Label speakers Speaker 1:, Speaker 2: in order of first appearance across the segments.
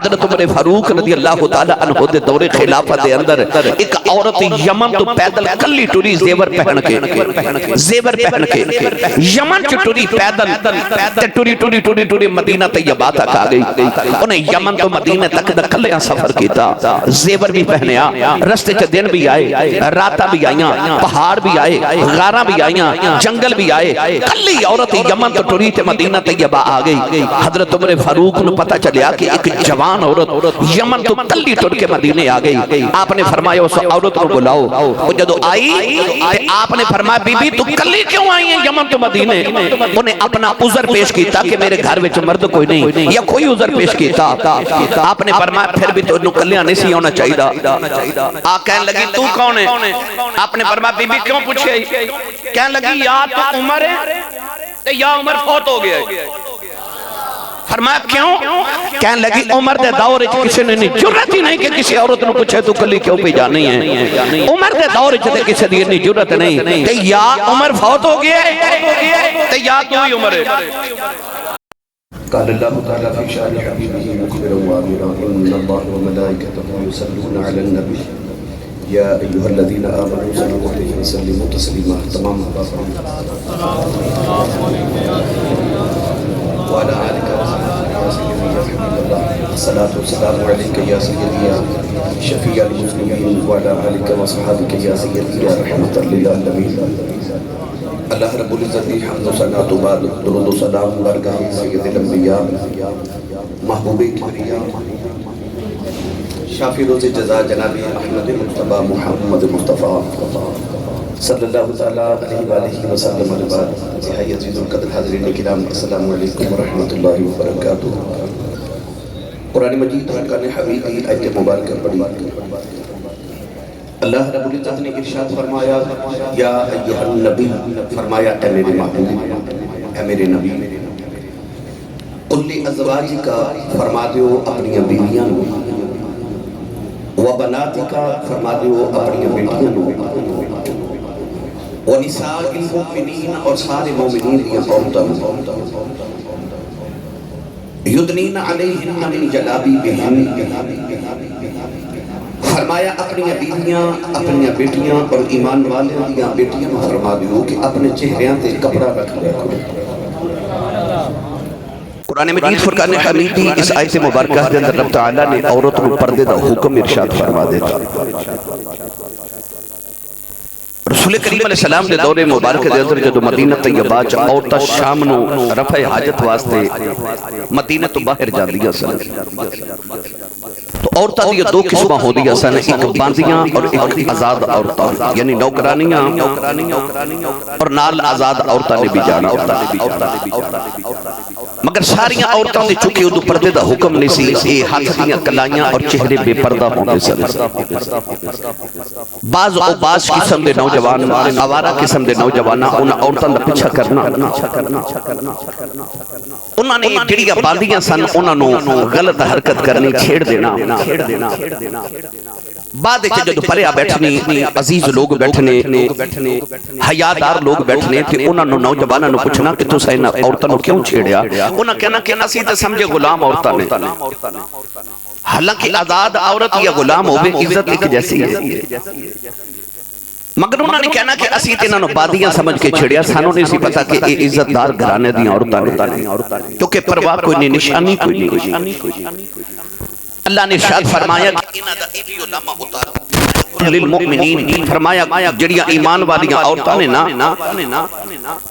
Speaker 1: حضرت عمر فاروق رضی اللہ تعالی عنہ دے دور خلافت دے اندر ایک عورت یمن تو پیدل کلی ٹری زیور پہن کے یمن چ ٹری پیدل تے ٹری مدینہ طیبہ تک آ گئی. انہیں یمن تو مدینہ تک دا کلیاں سفر کیتا, زیور بھی پہنیا, رستے چ دن بھی آئے, راتاں بھی آئیاں, پہاڑ بھی آئے, غاراں بھی آئیاں, جنگل بھی آئے. کلی عورت یمن تو ٹری تے مدینہ طیبہ آ گئی. حضرت عمر فاروق نو پتہ چلیا کہ ایک جوان عورت یمن تو کلی ٹر کے مدینے آ گئی. آپ نے فرمایا اس عورت کو بلاؤ. وہ جدو آئی تے آپ نے فرمایا بی بی تو کلی کیوں آئی ہیں یمن تو مدینے؟ انہیں اپنا عذر پیش کیتا کہ میرے گھر وچ مرد کوئی نہیں, یا کوئی عذر پیش کیتا. آپ نے فرمایا پھر بھی تو کلیاں نہیں سی ہونا چاہیے. آ کہنے لگی تو کون ہے؟ آپ نے فرمایا بی بی کیوں پوچھے؟ کہنے لگی یا تو عمر ہے یا عمر فوت ہو گیا ہے. فرمایا کیوں؟ کہنے لگی عمر دے دور وچ کسی نے نہیں جرت ہی نہیں کہ کسی عورت نو پوچھے تو کلی کیوں پہ جانی ہے. عمر دے دور وچ تے کسی دی نہیں جرت نہیں کہ یا عمر فوت ہو گیا ہے تے یا تو ہی عمر ہے.
Speaker 2: قال الله تعالى في شأن حبيبه مخبرا وامرا ان الله وملائكته يصلون على النبي يا ايها الذين امنوا صلوا عليه وسلموا تسليما. تمام وعلى آلك وصحبك يا سيدي يا حبيب الله الصلاة والسلام عليك يا سيدي يا شفيع المسلمين وعلى آلك وصحبك يا سيدي يا رحمة للعالمين. اللہ رب العزت کی حمد و ثنا تو بعد درود و سلام برگاہ سید الانبیاء محبوب کبریا شافی روز جزا جناب احمد مصطفیٰ محمد مصطفیٰ صلی اللہ تعالیٰ علیہ وآلہ وسلم علیہ انتہائی عزیز القدر حاضرین کرام السلام علیکم ورحمۃ اللہ وبرکاتہ. قرآن مجید حقان حبیبی آیت مبارکہ پڑھی. اللہ رب العزت نے ارشاد فرمایا یا ایہا النبی, فرمایا اے میرے محبوب, اے میرے نبی, قل لازواجک, فرما دیو اپنی بیویاں نو, وبناتک, فرما دیو اپنی بیٹیاں نو, ونساء المؤمنین, اور سارے مومنین کی عورتوں, یدنین علیہن من جلابیبہن, فرمایا اپنی بیویاں, اپنی بیٹیاں اور ایمان والے دیاں بیٹیاں میں فرما دیو کہ اپنے چہریاں تے کپڑا رکھ لیا کرو.
Speaker 1: قرآن مجید فرقان حمیدی اس آیت مبارکہ کے اندر رب تعالیٰ نے عورت کو پردے دا حکم ارشاد فرما دیتا. رسول کریم علیہ السلام دے دور مبارک دے اندر جدو مدینہ طیبہ چ عورتاں شام نو رفع حاجت واسطے مدینہ تو باہر جاندیاں سن. تو عورتاں دی دو قسماں ہوندیاں سن, ایک باندیاں اور ایک آزاد عورتاں, یعنی نوکرانیاں اور نال آزاد عورتاں نے بھی جانا. مگر ساریاں عورتاں دے چکے ادو پردے دا حکم نہیں سی, اے ہاتھ دیاں کلائیاں اور چہرے بے پردہ ہوندے سن. بعض قسم دے نوجوان, آوارہ قسم دے نوجوان انہاں عورتاں دا پیچھا کرنا, انہاں نے جڑیاں باندیاں سن انہاں نو غلط حرکت کرنی, چھیڑ دینا. بعد جدو پریا بیٹھنی, عزیز لوگ بیٹھنے, حیادار لوگ بیٹھنے تھے, انہاں نو نوجواناں نو پوچھنا کہ تو سائنہ عورتاں نو کیوں چھیڑیا؟ انہاں کہنا کہ اسی تے سمجھے غلام عورتاں نے. حالانکہ آزاد عورت یا غلام ہوئے عزت ایک جیسی ہے, مگر انہوں نے کہنا کہ اسی تے انہوں نے بادیاں سمجھ کے چھڑیا, سانوں نے اسی پتا کہ اے عزت دار گھرانے دیاں عورتاں نے, کیونکہ پرواہ کوئی نہیں, نشانی کوئی نہیں. اللہ نے ارشاد فرمایا کہ انہاں دا ایوی علامہ اتارا للمؤمنین, فرمایا جڑیاں ایمان والیاں عورتاں نے نا,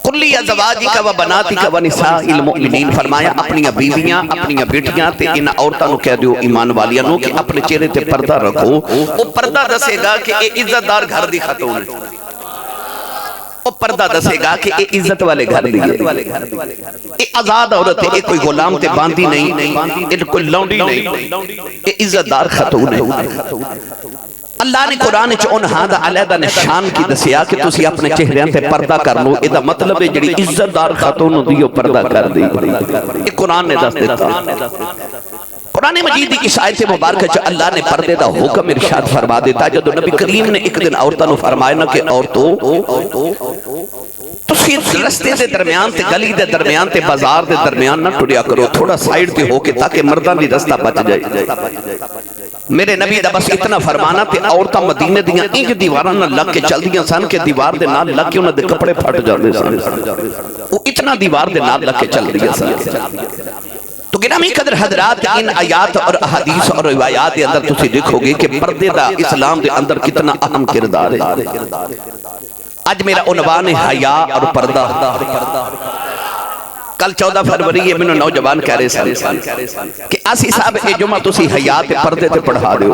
Speaker 1: قل لازواجک و بناتک و نساء المؤمنین, فرمایا اپنی بیویاں, اپنی بیٹیاں تے ان عورتاں نو کہہ دیو ایمان والیاں نو کہ اپنے چہرے تے پردہ رکھو. وہ پردہ دسے گا کہ اے عزت دار گھر دی خاتون ہے, وہ پردہ دسے گا کہ اے عزت والے گھر دی ہے, اے آزاد عورت ہے, اے کوئی غلام تے باندی نہیں, اے کوئی لونڈی نہیں, اے عزت دار خاتون ہے. اللہ نے قرآن چ انہاں دا علیحدہ نشان کی دسیا کہ تسی اپنے چہریاں تے پردہ کر لو. اے دا مطلب ہے جڑی عزت دار خاتون ہوندی او پردہ کر دی. اے قرآن نے دس دیتا. قرآن مجید کی اس آیت مبارکہ چ اللہ نے پردے دا حکم ارشاد فرما دیتا. جدو نبی کریم نے ایک دن عورتاں نو فرمایا نا کہ عورتوں تسی رستے دے درمیان تے گلی دے درمیان تے بازار دے درمیان نہ ٹریا کرو، تھوڑا سائیڈ تے ہو کے تاکہ مردان دی رستہ بچ جائے۔ میرے نبی دا بس اتنا فرمانا تے عورتاں مدینے دیاں انج دیواراں نہ لگ کے چل دیاں سن کہ دیوار دے نال لگ کے انہاں دے کپڑے پھٹ جاندے سن، وہ اتنا دیوار دے نال لگ کے چل دیاں سن۔ تو گرامی قدر حضرات، ان آیات اور احادیث اور روایات دے اندر تسی دیکھو گے کہ پردے دا اسلام دے اندر کتنا اہم کردار ہے۔ آج میرا عنوان ہے حیا اور پردہ۔ کل 14 فروری ہے، میں نوجوان کہہ رہے سن کہ آسی صاحب اے جمعہ تسی حیا تے پردے تے پڑھا دیو۔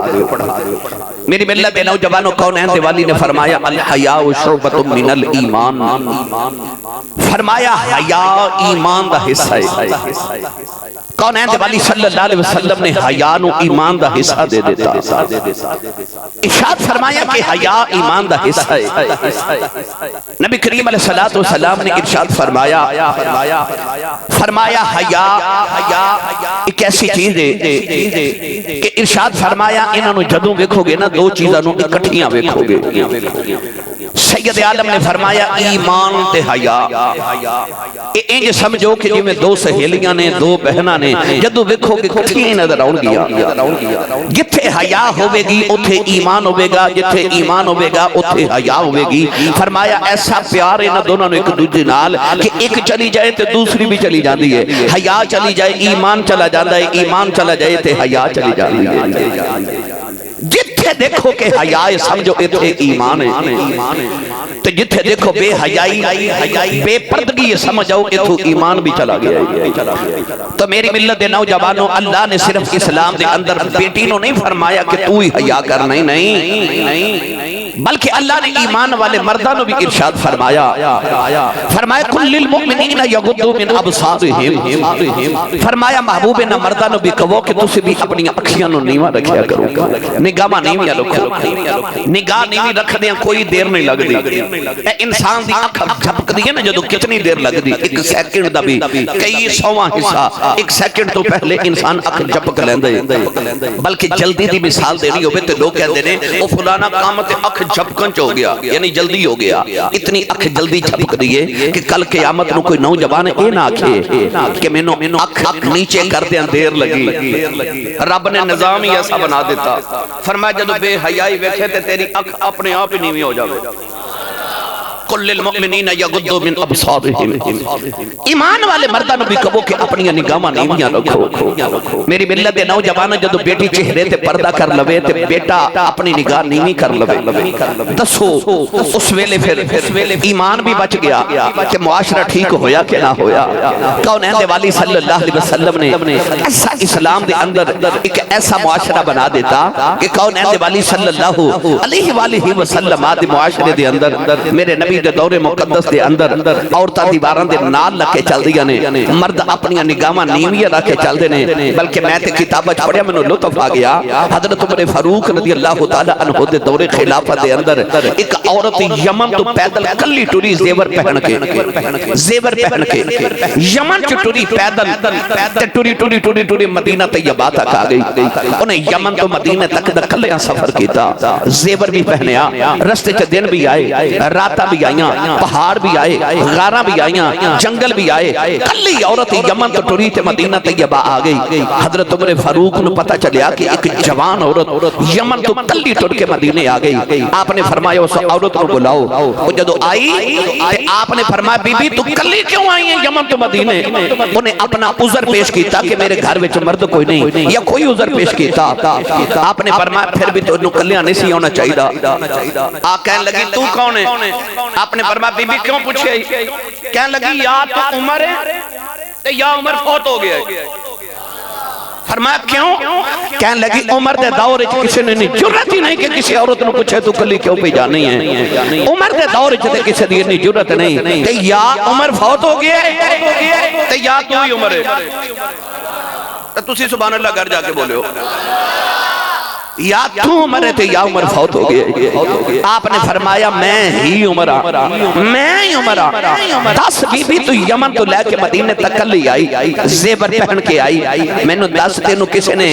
Speaker 1: میری ملت دے نوجوانوں کونین دیوالی نے فرمایا الحیاء شعبۃ من الایمان، فرمایا حیا ایمان دا حصہ ہے۔ کونین دیوالی صلی اللہ علیہ وسلم نے حیا نو ایمان دا حصہ دے دیتا، ارشاد فرمایا کہ حیا ایمان دا حصہ ہے۔ نبی کریم علیہ السلام نے ارشاد فرمایا حیا ایک ایسی چیز ہے کہ ارشاد فرمایا انہاں نو جدوں ویکھو گے نا دو چیزاں نو اکٹھیاں ویکھو گے۔ سید عالم نے فرمایا ایمان تے حیا، انج سمجھو کہ جو میں دو سہیلیاں نے، دو بہناں نے، جدوں ویکھو گے کٹھیاں نظر آؤں گیا۔ جتھے حیا ہوے گی اوتھے ایمان ہوے گا، جتھے ایمان ہوے گا اوتھے حیا ہوے گی۔ فرمایا ایسا پیار ہے نا دونوں ایک دوسرے نال کہ ایک چلی جائے تے دوسری بھی چلی جاندی ہے، حیا چلی جائے ایمان چلا جاندا ہے، ایمان چلا جائے تے حیا چلی جاندی ہے۔ جتھے دیکھو کہ حیا سمجھو ایتھے ایمان ہے، تو جتھے دیکھو بے حیائی بے پردگی سمجھو ایتھو ایمان بھی چلا گیا ہے۔ تو میری ملت دے نوجوانوں، اللہ نے صرف اسلام دے اندر بیٹی نو نہیں فرمایا کہ تو ہی حیا کر، نہیں، بلکہ اللہ نے ایمان والے مردوں نے بھی ارشاد فرمایا کل للمؤمنین یغضوا من ابصارہم، فرمایا محبوب نے مردوں نے بھی کہو کہ تسی بھی اپنی اکھیاں نو نیواں رکھیا کرو، نگاہ نیویاں رکھو۔ نگاہ نیوی رکھدیاں کوئی دیر نہیں لگدی، اے انسان دی اکھ جھپکدی ہے نا جدوں کتنی دیر لگدی، ایک سیکنڈ دا بھی کئی سواں حصہ ایک سیکنڈ تو پہلے انسان اکھ جھپک لیندا ہے۔ بلکہ جلدی دی مثال دینی ہوے تے لوگ کہندے نے او فلانا کام تے اکھ جھپکن چ ہو گیا، یعنی جلدی ہو گیا۔ اتنی اکھ جلدی جھپک دیئے کہ کل قیامت نو کوئی نوجوان اے نہ آکھے کہ مینوں اکھ نیچے کر دیاں دیر لگی۔ رب نے نظام ہی ایسا بنا دیتا، فرمایا جدو بے حیائی ویکھے تے تیری اکھ اپنے آپ ہی نیویں ہو جاوے۔ کل للمؤمنین یغضوا من ابصارہم، ایمان والے مردوں نے بھی کہو کہ اپنی نگاہاں نیویاں رکھو۔ میری ملت دے نوجوان جدو بیٹی چہرے تے پردہ کر لوے تے بیٹا اپنی نگاہ نیویں کر لوے، دسو اس ویلے پھر ایمان بھی بچ گیا کہ معاشرہ ٹھیک ہویا کہ نہ ہویا۔ کونین دے والی صلی اللہ علیہ وسلم نے ایسا اسلام دے اندر ایک ایسا معاشرہ بنا دیتا کہ کونین دے والی صلی اللہ علیہ وآلہ وسلم دے معاشرے دے اندر میرے نبی دے دور مقدس دے اندر عورتاں دیواراں دے نال لگ کے چل دیاں نے، مرد اپنی نگاہاں نیویاں رکھ کے چل دے نے۔ بلکہ میں تے کتاب وچ پڑھیا مینوں لطف آ گیا، حضرت عمر فاروق رضی اللہ تعالی عنہ دے دور خلافت دے اندر ایک عورت یمن تو پیدل کلی ٹری زیور پہن کے یمن چ ٹری پیدل تے ٹری مدینہ طیبہ تک آ گئی۔ انہیں یمن تو مدینہ تک دا کلیاں سفر کیتا، زیور بھی پہنیا، رستے چ دن بھی آئے، راتاں بھی آئیاں، پہاڑ بھی آئے، غاراں بھی آئیاں، جنگل بھی آئے، کلی عورت یمن تو ٹری تے مدینہ طیبہ آ گئی۔ حضرت عمر فاروق نو پتہ چلیا کہ ایک جوان عورت یمن تو کلی ٹر کے مدینے آ گئی۔ آپ نے فرمایا اس عورت کو بلاؤ، وہ جدو آئی آپ نے فرمایا بی بی تو کلی کیوں آئی ہیں یمن تو مدینے؟ انہیں اپنا عذر پیش کیتا کہ میرے گھر وچ مرد کوئی نہیں، یا کوئی عذر پیش کیتا۔ آپ نے فرمایا پھر بھی تو کلیاں نہیں سی ہونا چاہیے۔ آ کہنے لگی تو کون ہے؟ آپ نے فرمایا بی بی کیوں پوچھے؟ کہنے لگی یا تو عمر ہے یا عمر فوت ہو گیا ہے۔ فرمایا کیوں؟ کہنے لگی عمر دے دور وچ کسی نے نہیں جرأت ہی نہیں کہ کسی عورت نو پوچھے تو کلی کیوں پہ جانی ہے۔ عمر دے دور وچ تے کسی دی نہیں جرأت نہیں تے یا عمر فوت ہو گیا ہے تے یا تو ہی عمر ہے۔ تسی سبحان اللہ گھر جا کے بولے ہو۔ یا تو عمر تھے یا عمر فوت ہو گئے. آپ نے فرمایا میں ہی عمر میں ہی عمر 10 بی بی تو یمن تو لے کے مدینے تک کلی آئی زیور پہن کے آئی. میں نے 10 دنوں کسی نے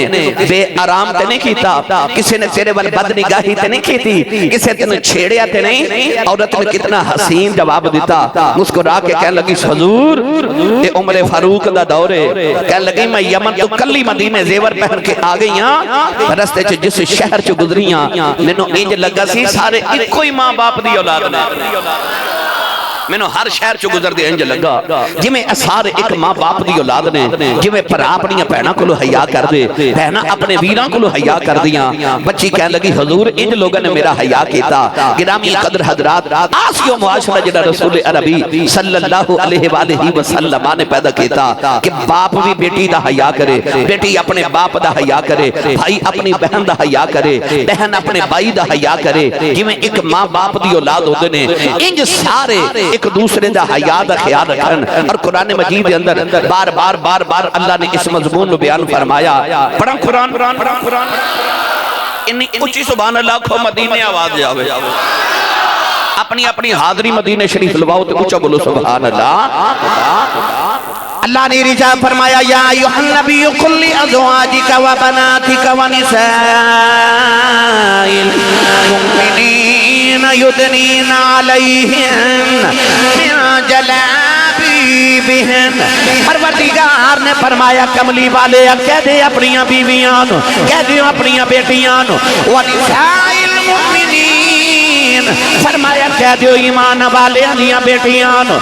Speaker 1: بے آرام تے نہیں کیتا, کسی نے تیرے وال بد نگاہی تے نہیں کیتی, کسی نے چھیڑیا تے نہیں. عورت نے کتنا حسین جواب دیتا, مسکرا کے کہنے لگی حضور یہ عمر فاروق دا دور ہے. کہنے لگی میں یمن تو کلی مدینے زیور پہن کے آ گئی ہاں, رستے چ جس شہر چ گزریاں مینوں انج لگا سی سارے ایکو ہی ماں باپ دی اولاد نے. میں ہر شہر چ گزر دے انج لگا جویں سارے ایک ماں باپ دی اولاد نے, جویں بھرا اپنی بہناں کولوں حیا کر دے, بہناں اپنے ویراں کولوں حیا کر دیاں. بچی کہنے لگی حضور انج لوگوں نے میرا حیا کیتا. گرامی قدر حضرات, آسیو معاشرہ جڑا رسول عربی صلی اللہ علیہ وآلہ وسلم نے پیدا کیتا کہ باپ بھی بیٹی دا حیا کرے, بیٹی اپنے باپ دا حیا کرے, بھائی اپنی بہن دا حیا کرے, بہن اپنے بھائی دا حیا کرے. جویں ایک ماں باپ دی اولاد ہوندے نے انج سارے ایک دوسرے دا حیا دا خیال رکھن. اور قرآن مجید دے اندر بار بار اللہ نے اس مضمون نو بیان فرمایا. پڑھاں قرآن انی اونچی سبحان اللہ کو مدینے آواز جاوے. اپنی اپنی حاضری مدینے شریف لواؤ تو اونچا بولو سبحان اللہ. اللہ نے رجا فرمایا یا ایھا النبی قل لازواجک و بناتک و نساء المؤمنین یدنین علیہن من جلابیبہن. پروردگار نے فرمایا کملی والے کہہ دے اپنی بیویاں نو, کہہ دے اپنی بیٹیاں نو, و نساء المؤمنین فرمایا کہہ دیو ایمان والے دیاں بیٹیاں نو,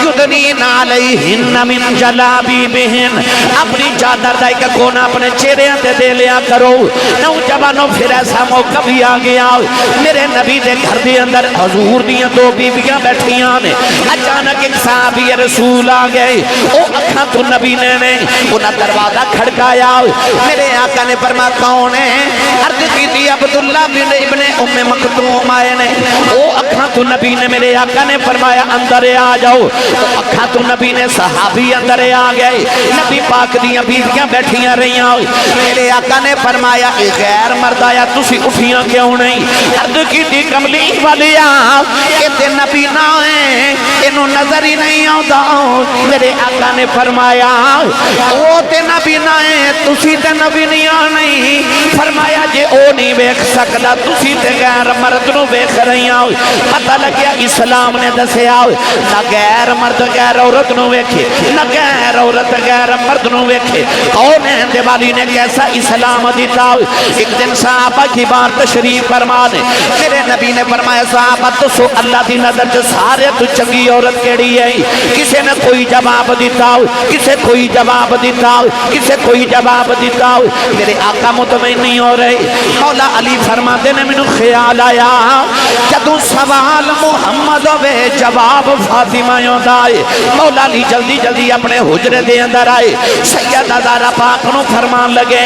Speaker 1: یدنین علیہن من جلابیبہن, اپنی چادر دا ایک کونا اپنے چہرے تے دے لیا کرو. نوجوانوں پھر ایسا موقع بھی آ گیا, میرے نبی دے گھر دے اندر حضور دیاں 2 بیویاں بیٹھیاں نے. اچانک ایک صحابی رسول آ گئے, او اکھاں تو نبی نے انہاں دروازہ کھڑکایا. میرے آقا نے فرمایا کون ہے؟ عرض کی تھی عبداللہ بن ابن ام مکتوم آئے نے. او اکھاں تو نبی نے, میرے آقا نے فرمایا اندر آ جاؤ. اکھاں تو نبی نے, صحابی اندر آ گئے. نبی پاک دیاں بیویاں بیٹھیاں رہیاں. میرے آقا نے فرمایا اے غیر مرد آیا تسی اٹھیاں کیوں نہیں؟ عرض کی تھی کملی والیا اے تے نبی نہ ہے, انہوں نظر ہی نہیں آتا. میرے آقا نے فرمایا او تے نبی نہ ہے, تسی تے نبی نہیں. فرمایا جے او نہیں ویکھ سکدا تسی تے غیر مرد نو ویکھ رہی آؤ. پتہ لگیا اسلام نے دسیا نہ غیر مرد غیر عورت نو ویکھے, نہ غیر عورت غیر مرد نو ویکھے. کون ہے دے والی نے کیسا اسلام دیتا. ایک دن صحابہ کی بار تشریف فرما نے, میرے نبی نے فرمایا صحابہ تو اللہ دی نظر سے سارے تو چنگی عورت کیڑی ہے؟ کسی نے کوئی جواب دیتا, کسے کوئی جواب دیتا, کسے کوئی جواب دیتا. میرے آقا مطمئن نہیں ہو رہے. مولا علی فرماتے نے مینوں خیال آیا جدوں سوال محمد ہوئے جواب فاطمہ ہوندا ہے. مولا علی جلدی جلدی اپنے حجرے دے اندر آئے. سیدہ زہرا پاک نو فرمان لگے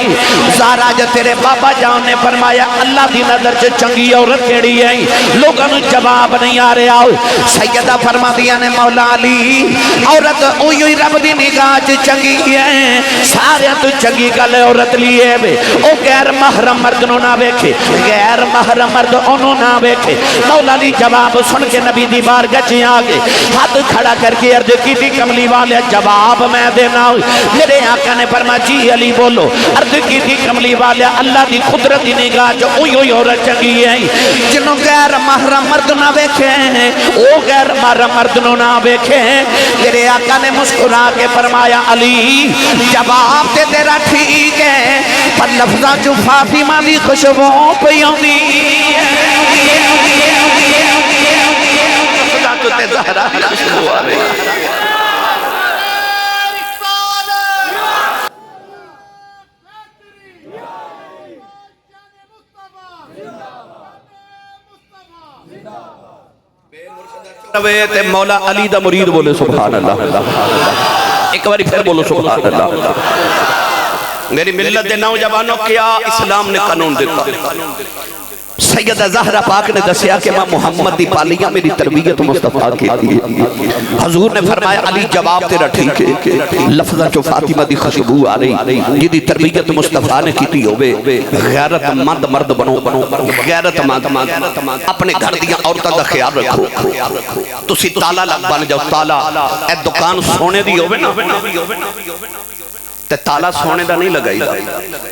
Speaker 1: زہرا جو تیرے بابا جان نے فرمایا اللہ دی نظر سے چنگی عورت کیڑی ہے؟ لوگوں نے جواب نہیں آ رہا. سیدہ فرما دیا نے مولا علی عورت اوہی رب دی نگاہ چ چنگی ہے, سارے تو چنگی گل عورت لیے وے. او غیر محرم مرد نو نہ ویکھے, غیر محرم مرد اونوں نہ ویکھے. مولا علی جواب سن کے نبی دی بارگاہ چ آ گئے, ہاتھ کھڑا کر کے عرض کی تھی کملی والے جواب میں دینا. میرے آقا نے فرمایا جی علی بولو. عرض کی تھی کملی والے اللہ دی قدرت دی نگاہ جو اوہی عورت چنگی ہے جنوں غیر محرم مرد نہ ویکھے, او غیر محرم مرد نو نہ ویکھے. میرے آقا نے مسکرا کے فرمایا علی جواب تے تیرا ٹھیک ہے, پر لفظاں جو فاطمہ دی خوشبو پئی ہوندی خدا تو تے زہرا دی خوشبو آوے. تے مولا علی دا مرید بولے سبحان اللہ. ایک باری پھر بولو سبحان اللہ. میری ملت دے نوجوانوں کیا اسلام نے قانون دیتا. سیدہ زہرا پاک نے دسیا کہ میں محمد دی پالیاں میری تربیت مصطفیٰ کی تھی. حضور نے فرمایا علی جواب تیرا ٹھیک ہے لفظہ چو فاطمہ دی خوشبو آ رہی جدی تربیت مصطفیٰ نے کی تھی ہوئے غیرت مند مرد بنو غیرت مند اپنے گھر دیا عورتہ دا خیال رکھو. تسی تالا لگ بن جاؤ تالا اے دکان سونے دی ہوئے نا تے تالا سونے دا نہیں لگائی دا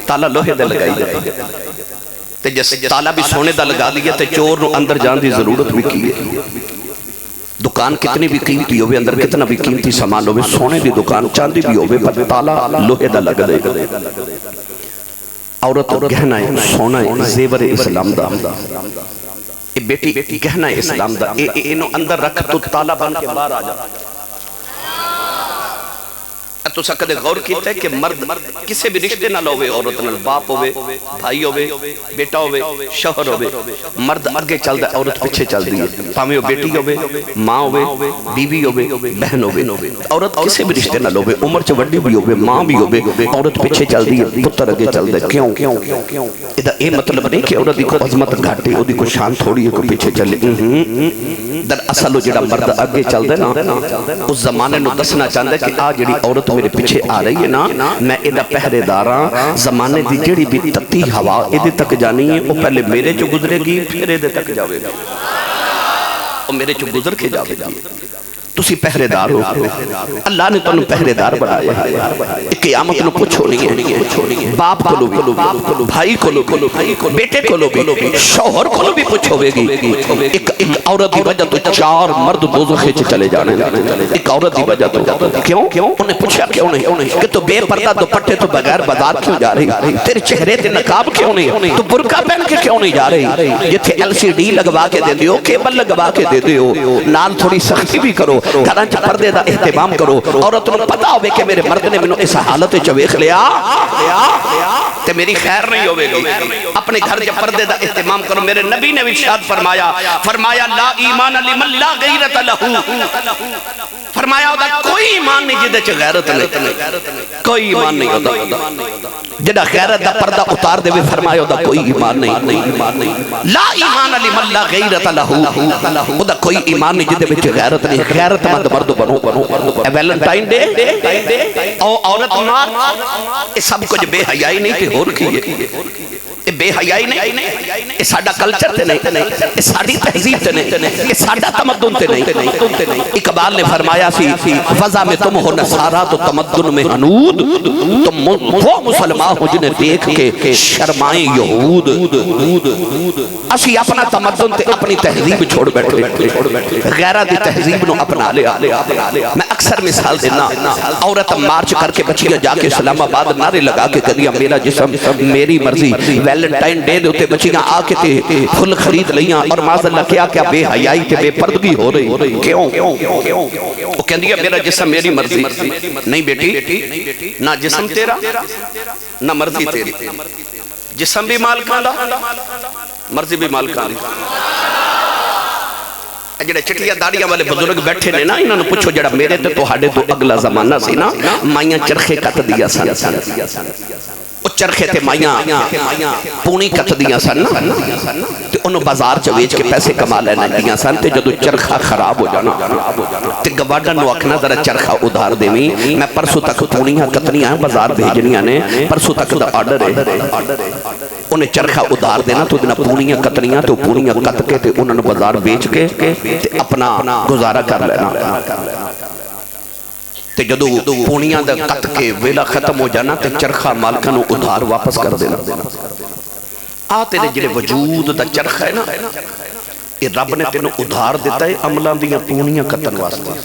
Speaker 1: تالا لوہے دا لگائی دا تے جیسے تالا بھی سونے دا لگا دیا تے چور نو اندر جان دی ضرورت بھی کی ہے. دکان کتنی بھی قیمتی ہوئے اندر کتنا بھی قیمتی سامان ہوئے سونے دی دکان چاندی بھی ہوئے پر تالا لوہے دا لگ دے. عورت گہنا ہے سونا ہے زیور اسلام دا اے بیٹی گہنا ہے اسلام دا اینو اندر رکھ تو تالا بن کے باہر آ جا. تو سکتے غور کیتا ہے کہ مرد کسے بھی رشتے نہ لوے عورت نہ باپ ہوئے بھائی ہوئے بیٹا ہوئے شوہر ہوئے مرد آگے چل دا عورت پیچھے چل دی ہے پاہمیں بیٹی ہوئے ماں ہوئے بیوی ہوئے بہن ہوئے عورت کسے بھی رشتے نہ لوے عمر چ وڈی بھی ہوئے ماں بھی ہوئے عورت پیچھے چل دی ہے پتر آگے چل دا کیوں ادھا اے مطلب نہیں کہ عورت دی کو عظمت گھاٹے ہو دی کو شان تھوڑی ہے کو پیچھے چلے در اصل جڑا مرد آگے چل دے نا اس زمانے نو دسنا چاہتا ہے کہ آج جڑی عورت میرے پیچھے آ رہی ہے نا میں ادھا پہرے داراں زمانے دی جڑی بھی تتی ہوا ادھے تک جانی ہے وہ پہلے میرے جو گزرے گی پھر ادھے تک جاوے گا وہ میرے جو گزر کے جاوے گی. تسی پہرے دار ہو اللہ نے تنہوں پہرے دار بنایا ہے قیامت نو پوچھو نہیں ہے باپ کو لو بھی بھائی کو لو بھی بیٹے کو لو بھی شوہر کو لو بھی پوچھو گی. ایک عورت دی وجہ تو 4 مرد دوزخ سے چلے جانے ایک عورت دی وجہ تو کیوں انہیں پوچھا کیوں نہیں کہ تو بے پردہ دوپٹے تو بغیر بازار کیوں جا رہی تیرے چہرے تے نقاب کیوں نہیں تو برقع پہن کے کیوں نہیں جا رہی جتھے LCD لگوا کے دے دیو کیبل لگوا کے دے دیو نال تھوڑی سختی بھی کرو گھراں چ پردے دا اہتمام کرو. عورت نو پتا ہوئے کہ میرے مرد نے منو اس حالت چویخ لیا تے میری خیر نہیں ہوئے گی. اپنے گھر چ پردے دا اہتمام کرو. میرے نبی نے ارشاد فرمایا لا ایمان لمن لا غیرت لہو فرمایا ہوتا کوئی ایمان نہیں جدے چ غیرت نہیں کوئی ایمان نہیں ہوتا جدہ غیرت دا پردہ اتار دے فرمایا ہوتا کوئی ایمان نہیں لا ایمان لمن لا غیرت لہو ہوتا کوئی ایمان نہیں جدے بچ غیرت نہیں غیرت مند مرد بنو ویلنٹائن ڈے او عورت مار یہ سب کچھ بے حیائی نہیں کہ ہور کی ہے بے حیائی نہیں یہ ساڑھا کلچر تے نہیں یہ ساڑھی تہذیب تے نہیں یہ ساڑھا تمدن تے نہیں. اقبال نے فرمایا سی فضا میں تم ہو نصارہ تو تمدن میں حنود تم وہ مسلمان ہو جنہیں دیکھ کے شرمائیں یہود. اسی اپنا تمدن تے اپنی تہذیب چھوڑ بیٹھے غیرہ دی تہذیب نو اپنا لیا. میں اکثر مثال دینا عورت مارچ کر کے بچیاں جا کے اسلام آباد نعرے لگا کے کہدیا میرا جسم میری مرضی ویلنٹائن ڈے دے ہوتے بچیاں آ کے تے پھل خرید لیاں اور معاذ اللہ کیا بے حیائی تے بے پردگی ہو رہی کیوں وہ کہندیا میرا جسم میری مرضی نہیں بیٹی نہ جسم تیرا نہ مرضی تیری جسم بھی مالکان دا مرضی بھی مالکان دا. جڑے چٹیاں داڑیاں والے بزرگ بیٹھے نے نا انہوں نے پوچھو جڑا میرے تے تو ہاڑے تو اگلا زمانہ سی نا مائیاں چرخے کٹ دیا سن وہ چرخے تے مائیاں پونی کٹ دیا سن تے انہوں بازار چویچ کے پیسے کما لینا دیا سن تے جدو چرخہ خراب ہو جانا تے گوارڈن نو اکھنا ذرا چرخہ ادھار دیویں میں پرسو تک پونیاں کتنیاں ہیں بازار بھیجنیاں نے پرسو تک دا آرڈر ہے انہیں چرخہ ادھار دینا تو دینا پونیاں کتنیاں تو پونیاں کت کے تے انہوں نے بازار بیچ کے تے اپنا گزارہ کر لینا تے جدو پونیاں دا کت کے ویلا ختم ہو جانا تے چرخہ مالکانو ادھار واپس کر دینا. آتے نے جنہیں وجود دا چرخہ ہے نا یہ رب نے تینوں ادھار دیتا ہے عملان دیا پونیاں کتن واسطے.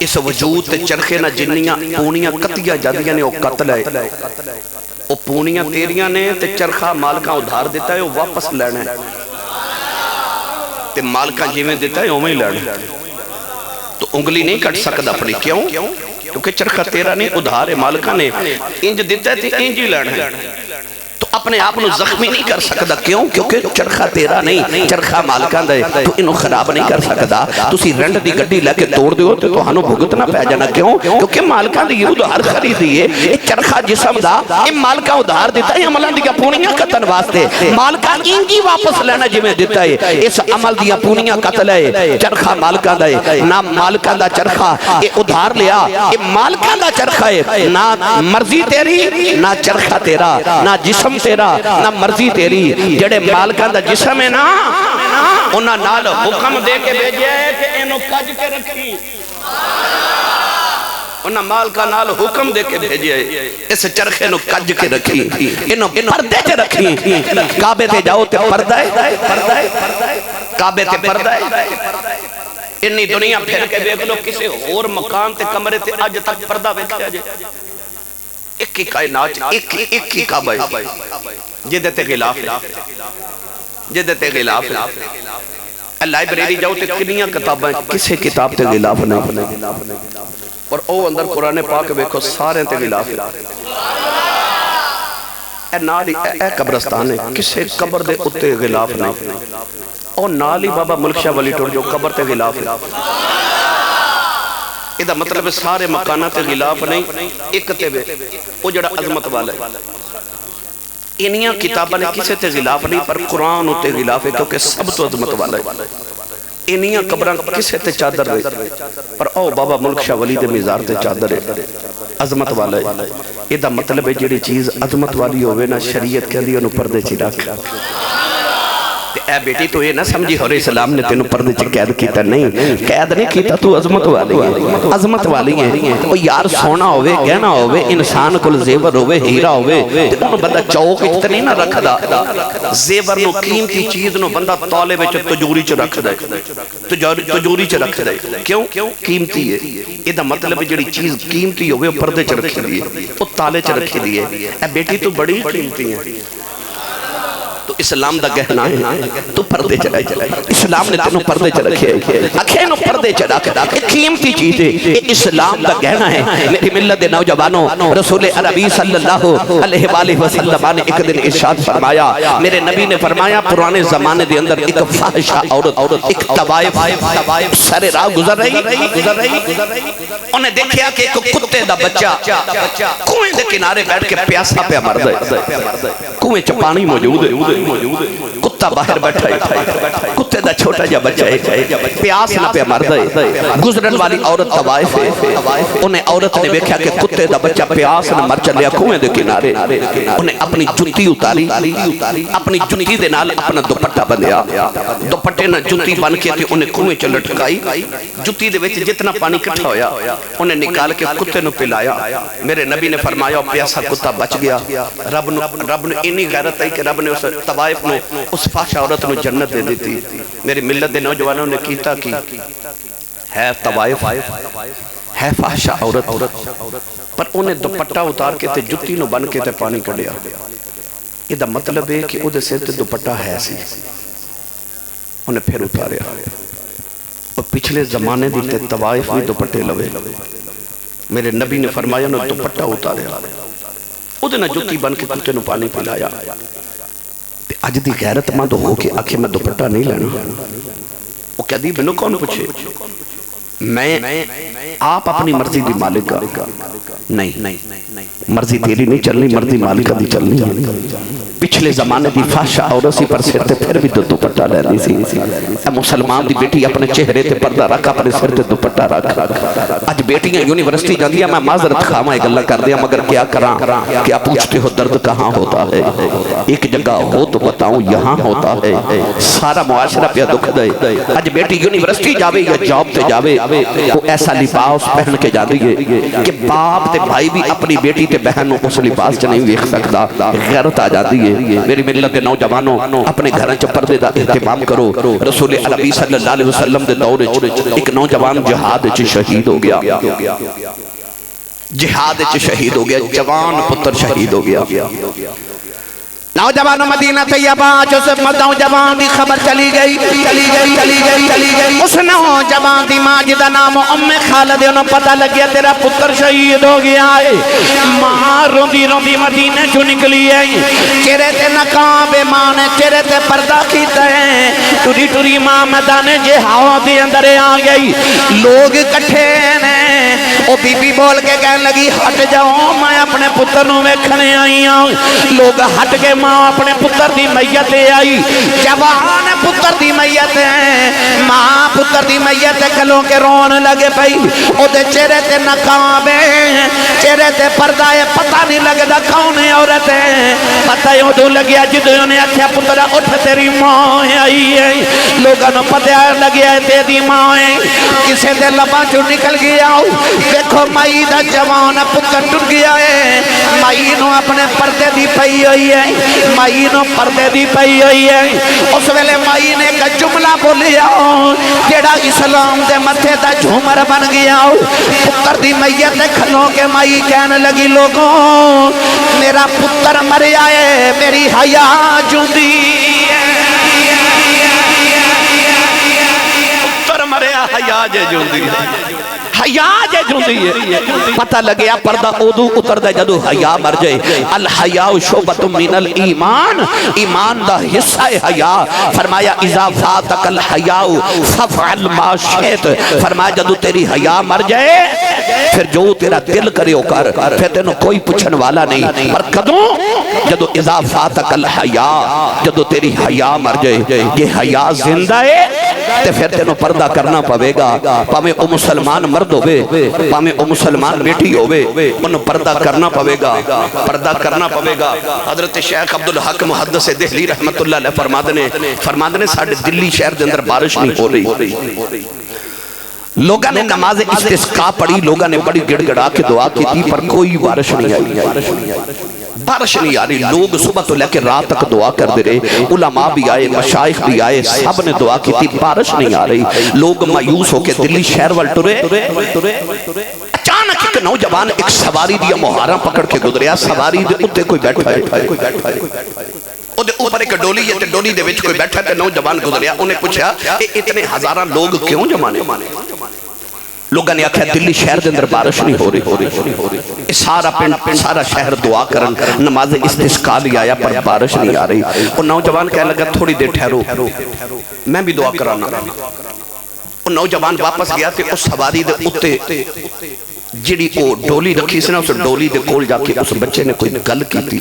Speaker 1: اس وجود تے چرخے نا جنیاں پونیاں کتیا جادیاں نے وہ قتل ہے وہ پونیاں تیریاں نے تے چرخہ مالکاں ادھار دیتا ہے وہ واپس لینا ہے تے مالکاں جیویں دیتا ہے وہ ہی لینا ہے. تو انگلی نہیں کٹ سکتا اپنی کیوں کیونکہ چرخہ تیرا نہیں ادھار مالکہ نے انج دیتا ہے تے انج ہی لینا ہے تو اپنے آپ نو زخمی نہیں کر سکتا. کیوں؟ کیونکہ چرخہ تیرا نہیں, چرخہ مالکاں دا ہے. تو انہوں خراب نہیں کر سکتا. تسی رنٹ دی گڈی لے کے توڑ دیو تو تہانوں بھگتنا پے جانا. کیوں؟ کیونکہ مالکاں دی ادھار خریدی ہے. یہ چرخہ جسم دا اے مالکاں ادھار دیتا ہے عملاں دیاں پونیاں قتل واسطے. مالکاں انجی واپس لینا جویں دیتا ہے. اس عمل دیاں پونیاں قتل ہے. چرخہ مالکاں دا ہے. نہ مالکاں دا چرخہ اے ادھار لیا, اے مالکاں دا چرخہ ہے. نہ مرضی تیری, نہ چرخہ تیرا, نہ جسم تیرا, نہ مرضی تیری. جڑے مالکاں دا جسم ہے نا, انہاں نال حکم دے کے بھیجیا ہے کہ اینو کج کے رکھی. انہاں مالکاں نال حکم دے کے بھیجیا ہے اس چرخے نو کج کے رکھی, اینو پردے تے رکھی. کعبے تے جاؤ تے پردہ ہے, کعبے تے پردہ ہے. انی دنیا پھر کے دیکھ لو کسی اور مکان تے کمرے تے آج تک پردہ ویکھیا جے. ایک ہی کائنات, ایک ہی کعبہ ہے جدے تے غلاف ہے, جدے تے غلاف ہے. لائبریری جاؤ تے کنیاں کتابیں, کسی کتاب تے غلاف نہیں. اور او اندر قرآن پاک ویکھو سارے تے غلاف ہے. اے نالی اے قبرستان ہے, کسی قبر دے اتے غلاف نہیں. اور نالی بابا ملک شاہ ولی ٹور جو قبر تے غلاف ہے. ادھا مطلب سارے مکانات تے غلاف نہیں, ایک تے بے وہ جڑا عظمت والا ہے. انہیاں کتابہ نے کسے تے غلاف نہیں, پر قرآن تے غلاف ہے کیونکہ سب تو عظمت والا ہے. انہیاں قبران کسے تے چادر ہے, پر او بابا ملک شاہ ولی دے مزار تے چادر ہے, عظمت والا ہے. ادھا مطلب ہے جڑی چیز عظمت والی ہوئے نا, شریعت کے لیے انہوں پردے چی رکھ. اے بیٹی تو یہ نہ سمجھی اور اسلام نے تینوں پردے چ قید کیتا نہیں, قید نہیں کیتا. تو عظمت والی ہے, عظمت والی ہے. او یار سونا ہوئے, گہنا ہوئے, انسان کل زیور ہوئے, ہیرا ہوئے, تے انہوں بندہ چوک اتنی نہ رکھ دا. زیور نو قیمتی چیز نو بندہ طالے وچ تجوری چ رکھ دے, تجوری چ رکھ دے. کیوں؟ قیمتی ہے. ادا مطلب جڑی چیز قیمتی ہوئے پردے چ رکھی دی ہے, او تالے چ رکھی دی ہے. اے بیٹی تو بڑی قیمتی ہے, تو اسلام دا گہنا ہے, تو پردے چڑھائے چڑھائے. اسلام نے تینوں پردے چڑھ رکھے, اکھے نو پردے چڑھا کے رکھے. قیمتی چیز ہے, یہ اسلام دا گہنا ہے. میری ملت نوجوانوں, رسول عربی صلی اللہ علیہ وآلہ وسلم نے ایک دن ارشاد فرمایا, میرے نبی نے فرمایا پرانے زمانے دے اندر ایک فاحشہ عورت, ایک طوائف سر راہ گزر رہی. انہیں دیکھیا کہ ایک کتے دا بچہ کنویں دے کنارے بیٹھ کے پیاسا پہ مر دے. کنویں چ پانی موجود ہے, کتا باہر بیٹھا ہے, کتے دا چھوٹا جا بچہ ہے, پیاس نہ پہ مر دے. گزرن والی عورت طوائف ہے, انہیں عورت نے دیکھا کہ کتے دا بچہ پیاس نہ مر چلیا کنویں دے کنارے. انہیں اپنی جُتی اتاری, اپنی جُتی دے نال اپنا دوپٹہ بندھیا, دوپٹے نہ جُتی بن کے تے انہیں کنویں چ لٹکائی. جُتی دے وچ جتنا پانی کٹھا ہویا انہیں نکال کے کتے نو پلایا. میرے نبی نے فرمایا پیاسا کتا بچ گیا. رب نے انی غیرت ہے کہ رب نے اس طوائف نو, اس فاحشہ عورت نو جنت دے دیتی. میری ملت دے نوجوانوں نے کیتا کی ہے طوائف, ہے فاحشہ عورت, پر انہیں دوپٹہ اتار کے تے جُتی نو بن کے تے پانی کڑیا. یہ دا مطلب ہے کہ او دے سر تے دوپٹہ ہے سی, انہیں پھر اتاریا. اور پچھلے زمانے دی تے طوائف بھی دوپٹے لوے. میرے نبی نے فرمایا انہوں دوپٹہ اتاریا, او دے نہ جُتی بن کے کتے نو پانی پلایا. اج دی غیرت مند ہو کے آکھے میں دوپٹہ نہیں لینا. وہ کہہ دی بنو کون پوچھے, میں آپ اپنی مرضی دی مالک کا نہیں, مرضی تیری نہیں چلنی, مرضی مالکہ دی چلنی. پچھلے زمانے دی فاحشہ عورت سی پر سر تے پھر بھی تو دوپٹہ لینی سی. اے مسلمان دی بیٹی اپنے چہرے تے پردہ رکھ, اپنے سر تے دوپٹہ رکھ. اج بیٹیاں یونیورسٹی جاندیاں, میں معذرت خواہ ایک گلا کر دیا, مگر کیا کراں, کیا پوچھتے ہو درد کہاں ہوتا ہے, ایک جگہ ہو تو بتاؤں یہاں ہوتا ہے. سارا معاشرہ پہ دکھ دے. اج بیٹی یونیورسٹی جاوے یا جاب تے جاوے, وہ ایسا لباس پہن کے جاندی ہے کہ باپ تے بھائی بھی اپنی بیٹی تے بہن اس لباس چ نہیں ویکھ سکدا. غیرت آ جاندی ہے. میری ملت کے نوجوانوں, اپنے گھراں چ پردے دا اہتمام کرو. رسول عربی صلی اللہ علیہ وسلم دے دور وچ ایک نوجوان جہاد وچ شہید ہو گیا. جہاد وچ شہید ہو گیا, جوان پتر شہید ہو گیا. نوجوان مدینہ طیبہ جو سے نوجوان دی خبر چلی گئی اس نوجوان دی ماں جدا نام ام خالد انہوں پتہ لگیا تیرا پتر شہید ہو گیا ہے ماں روندی روندی مدینہ جو نکلی ہے چہرے تے نقاب ماں نے چہرے تے پردہ کیتا ہے ٹوری ٹوری ماں میدان جہاد دے اندر آ گئی لوگ کٹھے نے او بی بی بول کے کہنے لگی ہٹ جاؤ میں اپنے پتر نو ویکھنے آئی ہوں لوگ ہٹ کے ماں اپنے پتر دی میت آئی جوان پتر دی میت ہے ماں پتر دی میت کھلوں کے رون لگے پئی او دے چہرے تے نقاب ہے چہرے تے پردہ ہے پتہ نہیں لگدا کون ہے عورت ہے پتہ ہی ادو لگیا جدوں نے آکھیا پتر اٹھ تیری ماں آئی ہے لوگاں نوں پتہ لگیا ہے تیری ماں ہے کسے دے لباں چوں نکل گیا دیکھو مائی دا جوان پتر ٹر گیا ہے مائی نو اپنے پردے دی پئی ہوئی ہے مائی نو پردے دی پئی ہوئی ہے اس ویلے مائی نے ایک جملہ بولیا جیڑا اسلام دے متھے دا جھومر بن گیا پتر دی میت کھلوں کے مائی کہنے لگی لوگوں میرا پتر مریا ہے میری حیا جوندی پتر مریا حیا جے جوندی حیا جے جوندی ہے پتہ لگیا پردہ ادو اتر دے جدو حیا مر جائے الحیاء شعبۃ من الایمان ایمان دا حصہ حیا فرمایا اذا فاتک الحیاء ففعل ما شئت فرمایا جدو تیری حیا مر جائے پھر جو تیرا دل کرے ہو کر پھر تینوں کوئی پوچھن والا نہیں پر کدوں جدو اذا فاتک الحیاء جدو تیری حیا مر جائے یہ حیا زندہ ہے تے پھر تینوں پردہ کرنا پوے گا پاویں او مسلمان مرد ہوئے پاویں او مسلمان بیٹی ہوئے انہوں پردہ کرنا پوے گا پردہ کرنا پوے گا حضرت شیخ عبدالحق محدث دہلی رحمت اللہ علیہ فرماندنے ساڑھے دلی شہر دے اندر بارش نہیں ہو رہی لوگاں نے نماز استسقاء پڑھی لوگاں نے بڑی گڑ گڑا کے دعا کی تھی پر کوئی بارش نہیں آئی بارش نہیں آ رہی لوگ صبح تو لے کے رات تک دعا کر دے رہے علماء بھی آئے مشائخ بھی آئے سب نے دعا کی تھی بارش نہیں آ رہی لوگ مایوس ہو کے دلی شہر وال ٹرے اچانک ایک نوجوان ایک سواری دیا مہارہ پکڑ کے گزریا سواری دے اتے کوئی بیٹھا ہے اوپر ایک ڈولی ہے ڈولی دے وچ کوئی بیٹھا ہے نوجوان گزریا انہیں پوچھا اتنے ہزاراں لوگ کیوں جمانے لوگاں نے آکھا دلی شہر دے اندر بارش نہیں ہو رہی سارا پنڈ سارا شہر دعا کرن نماز استسقاء لے آیا پر بارش نہیں آ رہی اور نوجوان کہنے لگا تھوڑی دیر ٹھہرو میں بھی دعا کرانا اور نوجوان واپس گیا تے اس سواری دے اتے جڑی او ڈولی رکھی سے نا اس ڈولی دے کول جا کے اس بچے نے کوئی گل کی تھی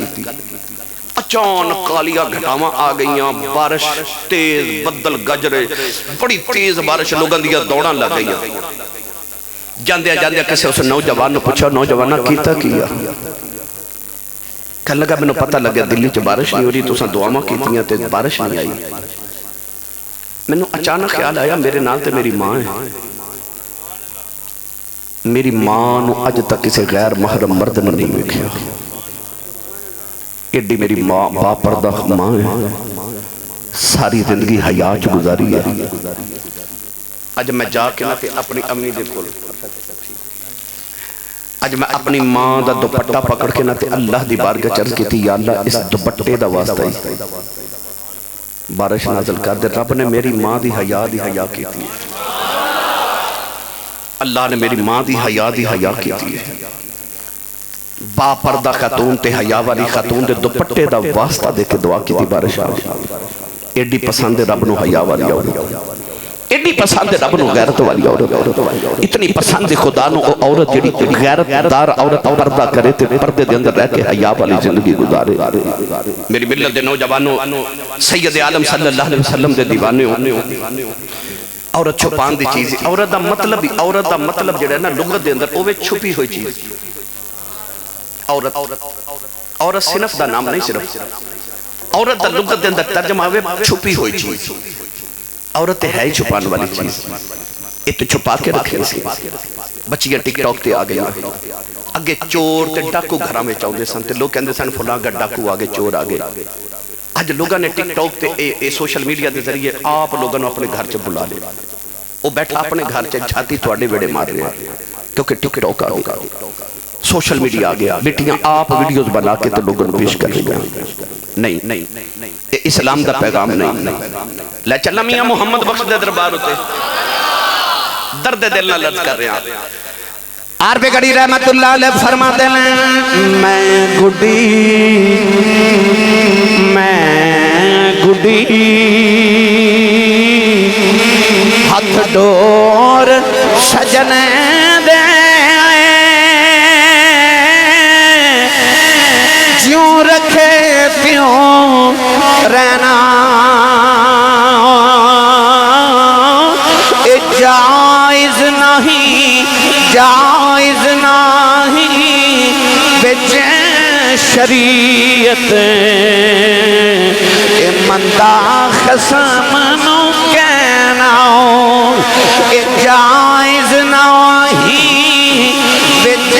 Speaker 1: اچانک کالیاں گھٹاواں آ گئیاں بارش تیز بدل گجرے بڑی تیز بارش لوگاں دیا دوڑاں لگ گئیاں جاندیا جاندیا کسے اس نوجوان نے پوچھا نوجوانہ کیتا کیا کہنے لگا میں نے پتہ لگا دلی چ بارش نہیں ہو رہی تو ساں دعاواں کیتیاں تے بارش نہیں آئی میں نے اچانک خیال آیا میرے نال تے میری ماں ہے میری ماں نو اج تک کسے غیر محرم مرد نے نہیں ویکھیا ایڈی میری ماں با پردہ ماں ہے ساری زندگی حیا چ گزاری ہے اج میں جا کے نہ تے اپنی امی دے کول اج میں اپنی ماں دا دوپٹہ پکڑ کے نہ تے اللہ دی بارگاہ چرز کی تھی یا اللہ اس دوپٹے دا واسطہ ہی بارش نازل کر دے رب نے میری ماں دی حیا کی تھی اللہ نے میری ماں دی حیا کی تھی با پردہ خاتون تے حیا والی خاتون دے دوپٹے دا واسطہ دے کے دعا کی تھی بارش ایڈی پسند رب نو حیا والی ایڈی پسند رب نو غیرت والی عورت اتنی پسند خدا نو عورت جڑی غیرت دار عورت پردہ کرے تے پردے دے اندر رہ کے حیا والی زندگی گزارے میری ملت دے نوجوانوں سید عالم صلی اللہ علیہ وسلم دے دیوانے عورت چھپان دی چیز عورت دا مطلب جڑا ہے نا لغت دے اندر اوے چھپی ہوئی چیز عورت صنف دا نام نہیں صرف عورت دا لغت دے اندر ترجمہ ہوئے چھپی ہوئی چیز عورت ہے ہی چھپان والی چیز یہ تو چھپا کے رکھے سی بچیاں ٹک ٹاک تے آگئے اگے چور تے ڈاکو گھرہ میں چاہو دے سن تے لوگ کہندے سن فلاں گا ڈاکو آگے چور آگے آج لوگاں نے ٹک ٹاک تے سوشل میڈیا دے ذریعے آپ لوگاں نے اپنے گھر چے بلا لے وہ بیٹھا اپنے گھر چے جھاتی تواڈے ویڑے مار رہے ہیں کیونکہ ٹک ٹاک آ گیا سوشل میڈیا آ گیا بیٹیاں آپ ویڈیوز بنا کے تو لوگوں نے پیش کر رہے ہیں نہیں اسلام دا پیغام نہیں لے چلنا میاں محمد بخش دے دربار ہوتے درد دل نہ لرز کر رہے ہیں
Speaker 3: عارف گڑی رحمت اللہ علیہ فرما دے میں گڈی ہاتھ ڈور سجنے دے جیوں رکھے تیوں رہنا جائز نہیں بچ شریعت اے مندہ خسم نو کہنا اے جائز نہیں بچ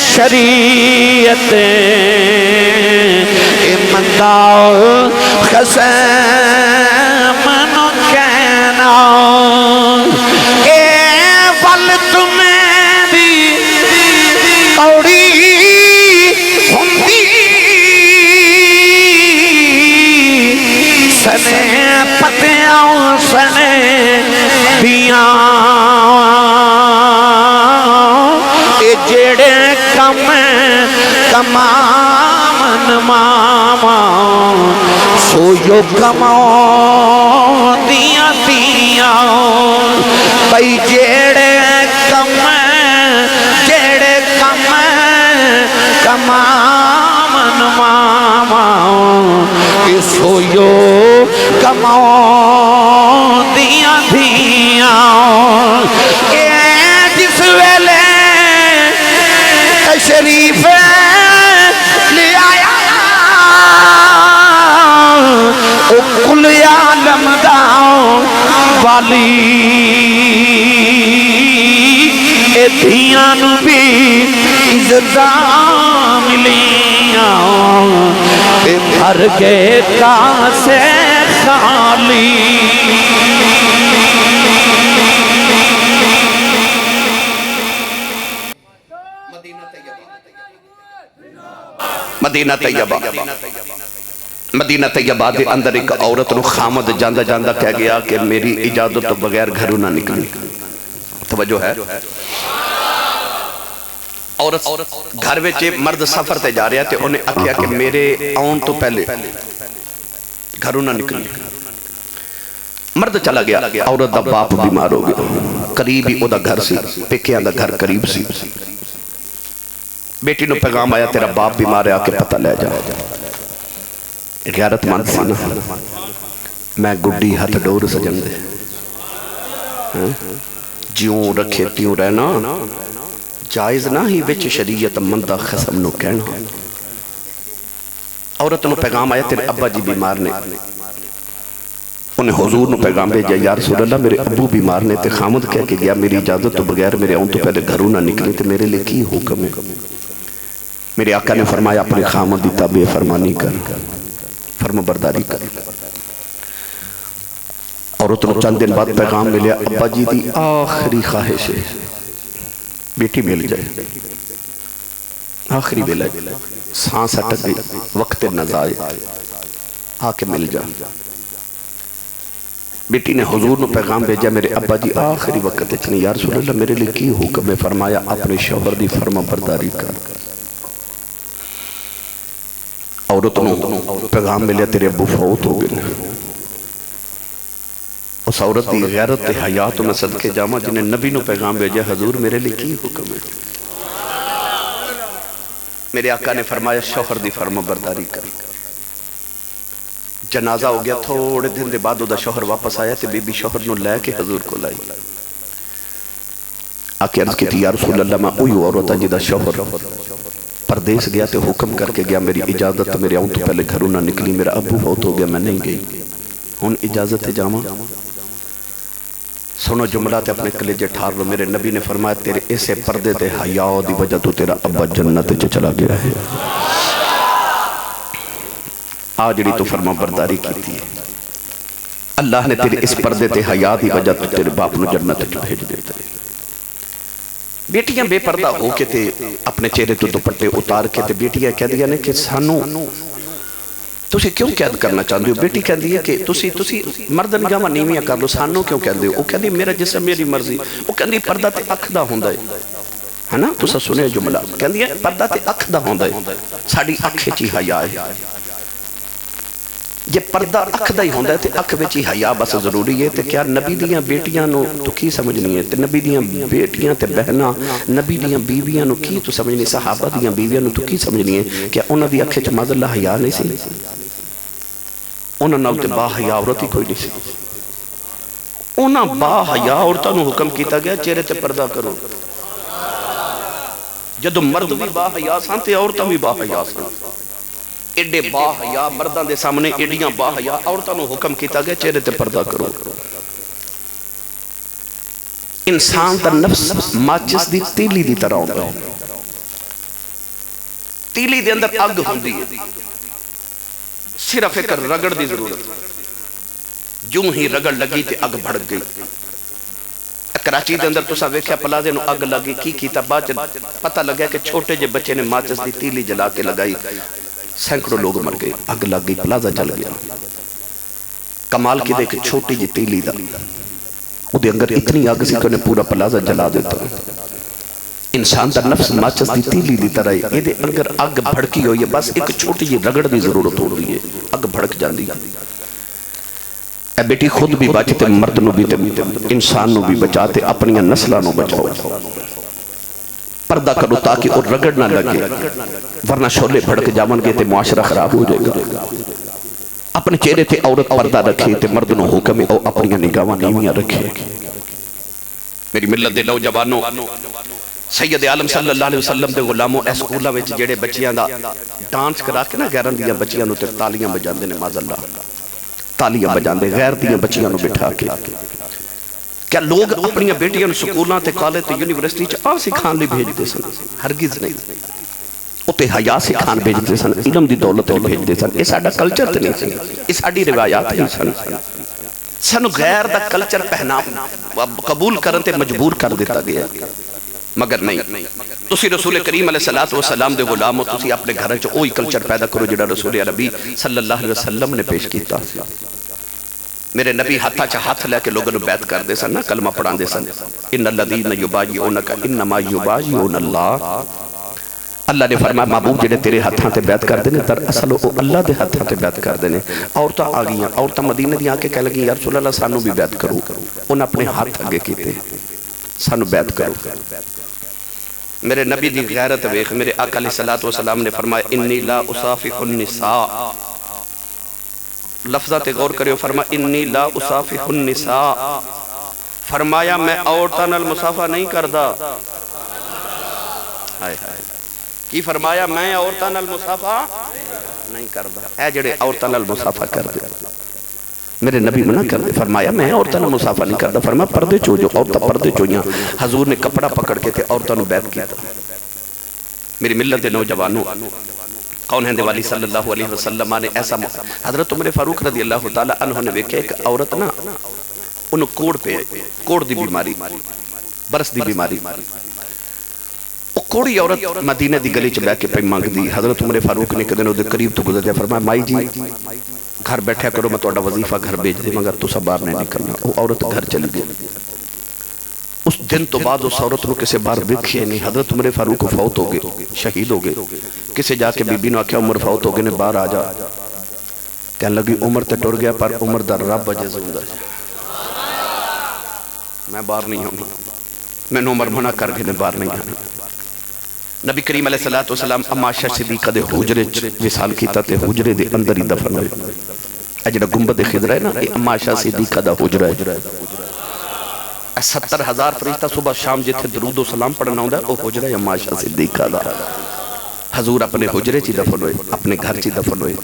Speaker 3: شریعت اے مندہ خسم نو کہنا سنے پتیاں سنے دیاں اے جڑے کمامن ماما سویو کماؤ دیاں بھئی جڑے کمامن ماما سویو کماؤ دیاں اے جس ویلے تشریف لے آیا او کل عالم دا والی اے دھیاں نو بھی عزتاں ملیاں اے بھر گئے کاسے خالی
Speaker 1: مدینہ طیبہ دے اندر ایک عورت نو خامد جاندہ جاندہ کہہ گیا کہ میری اجازت تو بغیر گھروں نہ نکلی توجہ ہے عورت گھر وچے مرد سفر تے جا رہا تے انہیں آکھیا کہ میرے آن تو پہلے گھروں نہ نکلی مرد چلا گیا عورت دا باپ بیمار ہو گیا قریب ہی او دا گھر سی پکیاں دا گھر قریب سی بیٹی نو پیغام آیا تیرا باپ بیمار ہے آکے پتہ لے جا غیرت مند سی نا میں گڈی ہاتھ ڈور سجن دے جیوں رکھے تیوں رہنا جائز نہ ہی وچ شریعت مندہ خسم نو کہنا عورت نو پیغام آیا تیرے ابا جی بیمار نے انہیں حضور نو پیغام بھیجا یا رسول اللہ میرے ابو بیمار نے تے خامد کہہ کے گیا میری اجازت تو بغیر میرے آن تو پہلے گھروں نہ نکلی تے میرے لئے کی حکم ہے میرے آقا نے فرمایا اپنے خامد دی تابع فرمانی کر فرما برداری کر عورت نو چند دن بعد پیغام ملیا ابا جی دی آخری خواہش ہے بیٹی مل جائے آخری بیلہ سانس اٹک گئی وقت نزائے آکے مل جائے بیٹی نے حضور نو پیغام بھیجا میرے ابا جی آخری وقت اتنی یا رسول اللہ میرے لئے کی حکم ہے فرمایا اپنے شوہر دی فرما برداری کر عورت نو پیغام ملیا تیرے ابو فوت ہو گئے اس عورت دی غیرت حیات میں صدقے جامع جنہیں نبی نو پیغام بھیجا حضور میرے لئے کی حکم ہے میرے آقا نے فرمایا شوہر دی فرما برداری کر جنازہ ہو گیا تھوڑے دن دے بعد دا شوہر واپس آیا تے بی بی شوہر نو لے کے حضور کو لائی آکے عرض کی تھی یا رسول اللہ میں اوہی عورتا جی دا شوہر پردیس گیا تے حکم کر کے گیا میری اجازت میرے آن تو پہلے گھروں نہ نکلی میرا ابو فوت ہو گیا میں نہیں گئی ہون اجازت جامع سنو جملہ تے اپنے کلیجے ٹھار لو میرے نبی نے فرمایا تیرے اسے پردے تے حیاء دی وجہ تو تیرا ابا جنت چلا گیا ہے آجڑی تو فرما برداری کی تھی اللہ نے تیرے اس پردے تے حیاء دی وجہ تو تیرے باپ نو جنت بھیج دیتا ہے بیٹیاں بے پردہ ہو کے تے اپنے چہرے تو دوپٹے اتار کے تے بیٹیاں کہہ دیا نے کہ سانو تسی کیوں قید کرنا چاہتے ہو؟ بیٹی کہندی ہے کہ تسی مرد نگاہاں نیویاں کر لو، سانو کیوں کہندے ہو؟ وہ کہندی میرا جسم میری مرضی. وہ کہندی پردہ تے اکھ دا ہوندا ہے نا، تسا سنے جملہ. کہندی ہے پردہ تے اکھ دا ہوندا ہے، ساڈی اکھ وچ ہی حیا ہے. جے پردہ اکھ دا ہی ہوندا ہے تے اکھ وچ ہی حیا بس ضروری ہے. تے کیا نبی دیاں بیٹیاں نو تو کی سمجھنی ہے؟ تے نبی دیاں بیٹیاں تے بہناں، نبی دیاں بیویاں نو کی تو سمجھنی؟ صحابہ دیاں بیویاں نو تو کی سمجھنی ہے؟ کیا انہاں دی اکھ وچ معاذ اللہ حیا نہیں سی؟ انہاں نال تے با حیا عورت ہی کوئی نہیں سی. انہاں با حیا عورتاں نو حکم کیتا گیا چہرے تے پردہ کرو. جدو مرد بھی با حیا سن تے عورتاں بھی با حیا سن. ایڈے با حیا مرداں دے سامنے ایڈیاں با حیا عورتاں نو حکم کیتا گیا چہرے تے پردہ کرو. انسان دا نفس ماچس دی تیلی دی طرح ہوندا ہے. تیلی دے اندر اگ ہوندی ہے، صرف ایک رگڑ دی ضرورت. جو ہی رگڑ لگی تے اگ بھڑک گئی. کراچی دے اندر تسا ویکھیا پلازے نو اگ لگی کی کیتا؟ بعد پتہ لگا کہ چھوٹے جے بچے نے ماچس دی تیلی جلا کے لگائی، سینکڑوں لوگ مر گئے، اگ لگ گئی، پلازہ جل گیا. کمال کی دیکھ چھوٹی جی تیلی دا او دے اندر اتنی اگ سی کہ انہیں پورا پلازہ جلا دیتا. انسان دا نفس ماچس دی تیلی دی طرح ہے، یہ اگر اگ بھڑکی ہوئی ہے بس ایک چھوٹی جی رگڑ دی ضرورت ہو رہی ہے، اگ بھڑک جاندی. اے بیٹی خود بھی بچتے، مرد نو بھی انسان نو بھی بچاتے، اپنی نسلہ نو بچاؤ. پردہ کرو تاکہ اور رگڑ نہ لگے، ورنہ شعلے بھڑک جاون گے تے معاشرہ خراب ہو جائے گا. اپنے چہرے تے عورت پردہ رکھے تے مرد نو حکم او اپنی نگاہاں نیویاں رکھے. میری ملت دے نوجوانوں، سید عالم صلی اللہ علیہ وسلم دے غلاموں اسکولاں وچ جڑے بچیاں دا ڈانس کرا کے نا غیراں دیاں بچیاں نو تے تالیاں بجاندے نے، معاذ اللہ تالیاں بجاندے غیر دیاں بچیاں نو بٹھا کے. کیا لوگ اپنی بیٹیاں نو سکولاں تے کالج تے یونیورسٹی چ آ سکھان لئی بھیجدے سن؟ ہرگز نہیں. اتے حیا سکھان بھیجدے سن، علم دی دولت لئی بھیجدے سن. یہ ساڈا کلچر تے نہیں سی، یہ ساڈی روایات نہیں سن. سانو غیر دا کلچر پہنا قبول کرن تے مجبور کر دیتا گیا. مگر نہیں، تسی رسول کریم علیہ السلام دے غلامو، تسی اپنے گھر چ اوہی کلچر پیدا کرو جڑا رسول عربی صلی اللہ علیہ وسلم نے پیش کیتا. میرے نبی ہاتھا چا ہاتھ لے کے لوگوں نے بیعت کر دے سن نا، کلمہ پڑھان دے سن. ان الذین یبایعونک انما یبایعون اللہ. اللہ نے فرمایا محبوب جڑے تیرے ہاتھاں تے بیعت کر دینے در اصل وہ اللہ دے ہاتھاں تے بیعت کر دینے. عورتاں آ گئیاں، عورتاں مدینے دی آ کے کہہ لگی یا رسول اللہ سانو بھی بیعت کرو. انہاں اپنے ہاتھ آگے کیتے، سانو بیعت کرو. میرے نبی دی غیرت ویکھ. میرے آقا علیہ السلام نے فرمایا انی لا اصافح النساء. لفظات غور کریو، فرمایا انی لا اصافح النساء. فرمایا میں عورتاں نال مصافحہ نہیں کردا. ہائے ہائے، کی فرمایا؟ میں عورتاں نال مصافحہ نہیں کردا. اے جڑے عورتاں نال مصافحہ کر دے، میرے نبی منع کر دے. فرمایا میں عورتاں نال مصافحہ نہیں کردا. فرمایا پردے چو جو عورتاں پردے چویاں. حضور نے کپڑا پکڑ کے تے عورتاں نو بیعت کیتا. میری ملت دے نوجوانوں، کون ہیں دیوالی صلی اللہ علیہ وسلم نے ایسا حضرت عمر فاروق رضی اللہ تعالیٰ عنہ نے ویکھے ایک عورت نا انہوں کوڑ پہ کوڑ دی بیماری، برس دی بیماری. وہ کوڑی عورت مدینہ دی گلی چ بیٹھ کے پہ مانگ دی. حضرت عمر فاروق نے کدے نو دے قریب تو گزر دیا. فرمایا مائی جی گھر بیٹھا کرو، میں تہاڈا وظیفہ گھر بھیج دے مگر تسا باہر نہیں نکلنا. وہ عورت گھر چلی گئی. اس دن تو بعد اس عورت نو کسے باہر دیکھے نہیں. حضرت عمر فاروق فوت ہو گئے، شہید ہو گئے. کسے جا کے بی بی نو آکھیا عمر فوت ہو گئے نے، باہر آ جا. کہنے لگی عمر تے ٹر گیا پر عمر دا رب اجے زندہ ہے، میں باہر نہیں ہوں. میں نے عمر منع کر گئے نے باہر نہیں آنا. نبی کریم علیہ السلام اما عائشہ صدیقہ دے حجرے وصال کیتا تے حجرے دے اندر ہی دفن ہوئے. اے جڑا گنبد خضرا ہے نا، یہ اما عائشہ صدیقہ دا حجرہ ہے. 70,000 فرشتہ صبح شام جتھے درود و سلام پڑھنا ہوندا ہے، وہ حجرہ ہے اما عائشہ صدیقہ دا. حضور اپنے حجرے چی دفن ہوئے، اپنے گھر چی دفن ہوئے.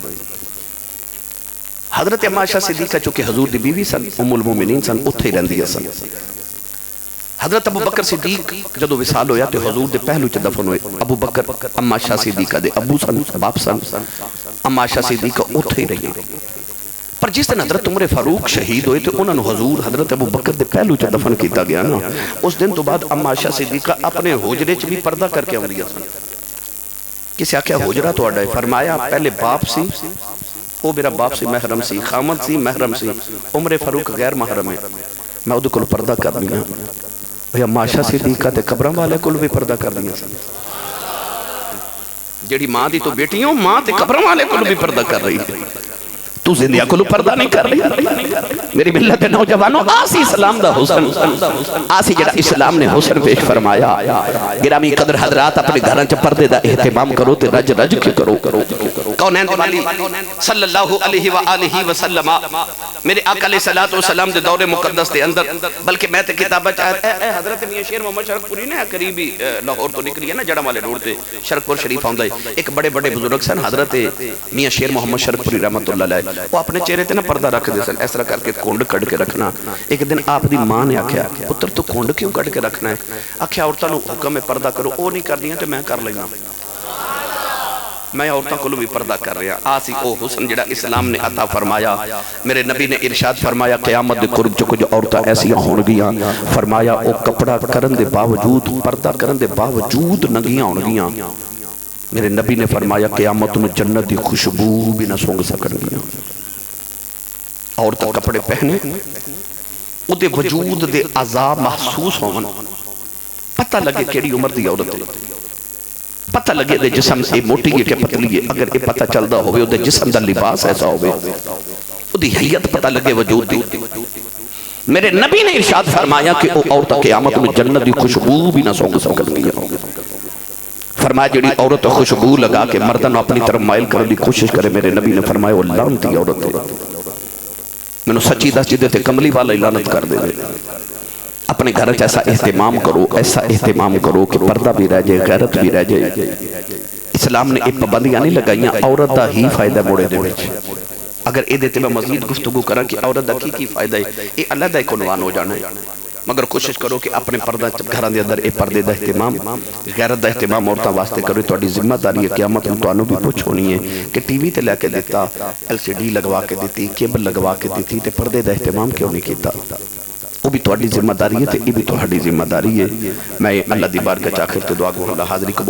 Speaker 1: حضرت اما عائشہ صدیقہ چونکہ حضور دی بیوی سن، ام المومنین سن، اتھے ہی رہندی سن. حضرت ابو بکر صدیق جدو وصال ہویا تو حضور دے پہلو چ دفن ہوئے. ابو بکر اما عائشہ صدیقہ دے ابو سن، باپ سن. اما عائشہ صدیقہ اتھے ہی رہی. پر جس دن حضرت عمر فاروق شہید ہوئے تو انہوں نے حضور حضرت ابو بکر دے پہلو چ دفن کیتا گیا نا. اس دن تو بعد اما عائشہ صدیقہ اپنے حجرے چ بھی پردہ کر کے آندیاں سن. کسے آکھیا حجرہ تو اڈا ہے؟ فرمایا پہلے باپ سی وہ میرا باپ سی محرم سی، خامد سی محرم سی، عمر فاروق غیر محرم ہے، میں وہ کل پردہ کر دیا بھیا ماشا صدیقہ تے قبرم والے کل بھی پردہ کر دیا جیڑی ماں دی تو بیٹیوں ماں تے قبرم والے کل بھی پردہ کر رہی ہے، تو زندیہ کلو پردہ نہیں کر رہی۔ میری ملت نوجوانوں آسی اسلام دا حسن، آسی جڑا اسلام نے حسن پیش فرمایا۔ گرامی قدر حضرات اپنے گھران چا پردے دا اہتمام کرو تے رج رج کے کرو۔ کونین والی صلی اللہ علیہ وآلہ وسلم میرے آقا علیہ السلام دے دور مقدس دے اندر، بلکہ میں تے کتابہ چاہتا ہے حضرت میاں شیر محمد شرک پوری نے قریبی لاہور تو نکلی ہے نا جڑا والے روڈ تے شرک پور شریف آؤں دے، ایک بڑے بڑے بزرگ سن حضرت میاں شیر محمد شرک پوری رحمت اللہ علیہ، وہ اپنے چہرے تے نا پردہ رکھ دے سن، اس طرح کر کے کونڈ کڑ کے رکھنا۔ ایک دن آپ دی ماں نے آکھیا پتر تو کونڈ کیوں کڑ کے رکھنا ہے؟ آکھیا عورتاں نو حکم ہے پردہ کرو، او نہیں کر دیا تو میں کر لینا، میں عورتوں کو بھی پردہ کر رہا۔ آسی او حسن جڑا اسلام نے عطا فرمایا۔ میرے نبی نے ارشاد فرمایا قیامت دے قرب جو کچھ عورتیں ایسی ہون گیاں، فرمایا او کپڑا کرن دے باوجود پردہ کرن دے باوجود ننگیاں ہون گیاں۔ میرے نبی نے فرمایا قیامت میں جنت دی خوشبو بھی نہ سونگ سکن گیاں۔ عورتیں کپڑے پہنے او دے وجود دے عذاب محسوس ہون، پتہ لگے کیڑی عمر دی عورت ہے، پتہ لگے دے جسم سے موٹی ہے کہ پتلی ہے، اگر یہ پتہ چل دا ہوئے دے جسم دا لباس ایسا ہوئے او دی حیت پتہ لگے وجود دی۔ میرے نبی نے ارشاد فرمایا کہ او عورت قیامت میں جنت دی خوشبو بھی نہ سونگ سکن گیا۔ فرمایا جڑی عورت خوشبو لگا کے مردن اپنی طرف مائل کرنے کی کوشش کرے، میرے نبی نے فرمایا وہ لعنتی عورت ہے، میں نے سچی دس جدے تے کملی والا لعنت کر دے۔ اپنے گھر ایسا اہتمام کرو، ایسا اہتمام کرو کہ پردہ بھی رہ جائے، غیرت بھی رہ جائے۔ اسلام نے ایک پابندیاں نہیں لگائیاں، عورت دا ہی فائدہ موڑے دے وچ۔ اگر اے دیتے میں مزید گفتگو کرا کہ عورت دا کی فائدہ ہے، یہ علیحدہ ایک عنوان ہو جانا ہے، مگر کوشش کرو کہ اپنے پردہ گھران دے اندر اے پردے دا اہتمام، غیرت دا اہتمام عورتاں واسطے کرو۔ تواڈی ذمہ داری ہے قیامت میں تانوں بھی پوچھ ہونی ہے کہ ٹی وی تے لے کے دیتا، LCD لگوا کے دیتی، کیبل لگوا کے دیتی تے پردے دا اہتمام کیوں نہیں کیتا؟ وہ بھی تواڈی ذمہ داری ہے تے یہ بھی تواڈی ذمہ داری ہے۔ میں اللہ دی بارگاہ چ آخر تے دعا کروں اللہ حاضری قبول